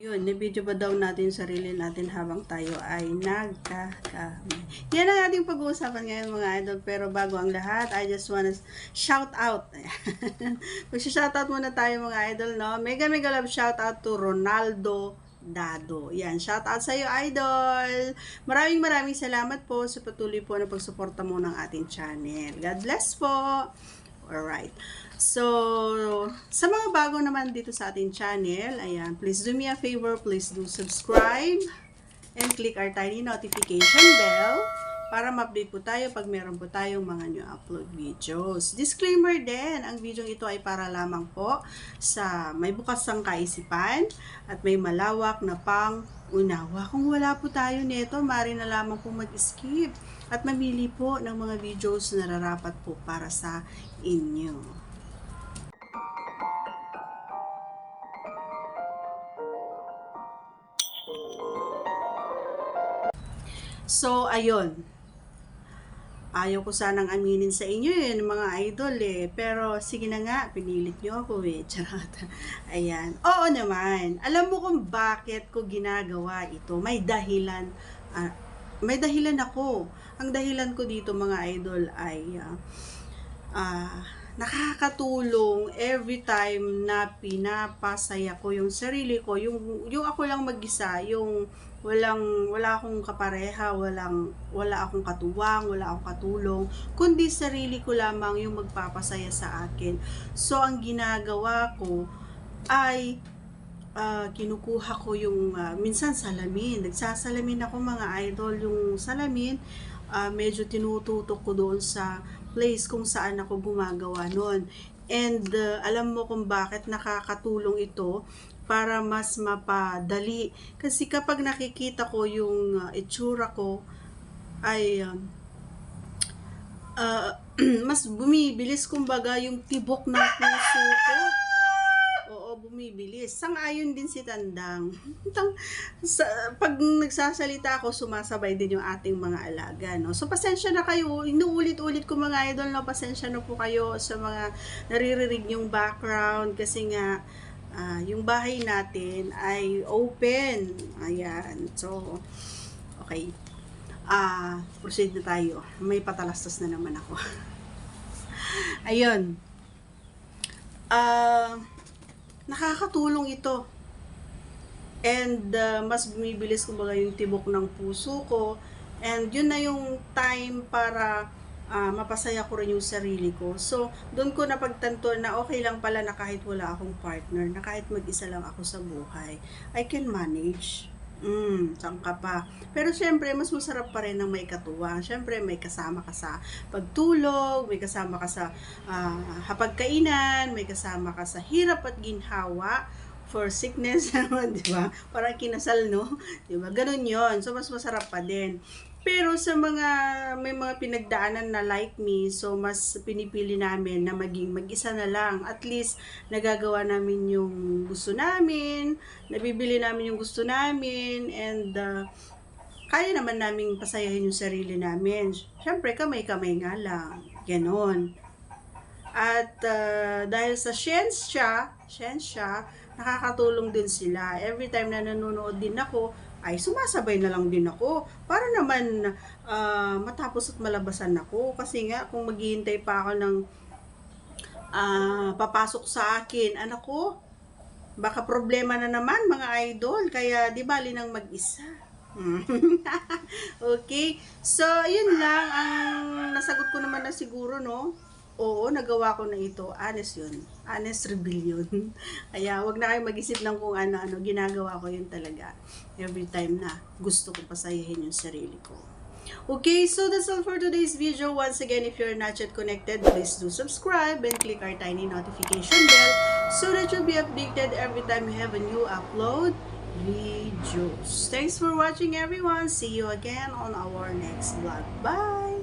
Yun, na-video ba daw natin yung sarili natin habang tayo ay nagkakamay. Yan ang ating pag-uusapan ngayon mga idol. Pero bago ang lahat, I just wanna shout out. Mag-shout out muna tayo mga idol, no? Mega love shout out to Ronaldo Dado. Yan, shout out sa iyo idol. Maraming salamat po sa patuloy po na pagsuporta mo ng ating channel. God bless po. Alright. So, sa mga bago naman dito sa ating channel, ayan, please do me a favor, please do subscribe and click our tiny notification bell para ma-update po tayo pag meron po tayong mga new upload videos. Disclaimer din, ang video ito ay para lamang po sa may bukas ang kaisipan at may malawak na pang-unawa. Kung wala po tayo nito, maaari na lamang po mag-skip at mamili po ng mga videos na nararapat po para sa inyo. So, ayun. Ayaw ko sanang aminin sa inyo yun, mga idol eh. Pero, sige na nga, pinilit nyo ako eh. Charot. Ayan. Oo naman. Alam mo kung bakit ko ginagawa ito. May dahilan. May dahilan ako. Ang dahilan ko dito, mga idol, ay nakakatulong every time na pinapasaya ko yung sarili ko, yung ako lang mag-isa, yung wala akong kapareha, wala akong katuwang, wala akong katulong, kundi sarili ko lamang yung magpapasaya sa akin. So ang ginagawa ko ay kinukuha ko yung minsan salamin. Nagsasalamin ako mga idol, yung salamin medyo tinututok ko doon sa place kung saan ako gumagawa nun. And alam mo kung bakit nakakatulong ito para mas mapadali. Kasi kapag nakikita ko yung itsura ko ay mas bumibilis kumbaga yung tibok ng puso ko. Oo, bumibilis. Sang-ayon din si Tandang. Pag nagsasalita ako, sumasabay din yung ating mga alaga, no? So, pasensya na kayo. Inuulit-ulit ko mga idol, no? Pasensya na po kayo sa mga naririnig yung background kasi nga, yung bahay natin ay open. Ayan. So, okay. Proceed na tayo. May patalastas na naman ako. Ayun. Nakakatulong ito. And mas bumibilis kumbaga yung tibok ng puso ko. And yun na yung time para mapasaya ko rin yung sarili ko. So, doon ko napagtanto na okay lang pala na kahit wala akong partner, na kahit mag-isa lang ako sa buhay, I can manage. Saan ka pa? Pero syempre, mas masarap pa rin ng may katuwang. Syempre, may kasama ka sa pagtulog, may kasama ka sa hapagkainan, may kasama ka sa hirap at ginhawa, for sickness, di ba? Parang kinasal, no? Di ba? Ganun yon. So, mas masarap pa din. Pero sa may mga pinagdaanan na like me, so mas pinipili namin na maging mag-isa na lang. At least, nagagawa namin yung gusto namin, nabibili namin yung gusto namin, and kaya naman namin pasayahin yung sarili namin. Siyempre, kamay-kamay nga lang. Ganon. At dahil sa siyensya, nakakatulong din sila. Every time na nanonood din ako, ay sumasabay na lang din ako para naman matapos at malabasan ako. Kasi nga, kung maghihintay pa ako ng papasok sa akin, anak ko, baka problema na naman mga idol. Kaya di bali nang mag-isa. Okay, so yun lang ang nasagot ko naman na siguro, no? Oo, nagawa ko na ito. Honest yun. Honest rebellion. Kaya wag na kayo mag-isip ng kung ano-ano. Ginagawa ko yun talaga. Every time na gusto ko pasayahin yung sarili ko. Okay, so that's all for today's video. Once again, if you're not yet connected, please do subscribe and click our tiny notification bell so that you'll be updated every time we have a new upload videos. Thanks for watching everyone. See you again on our next vlog. Bye!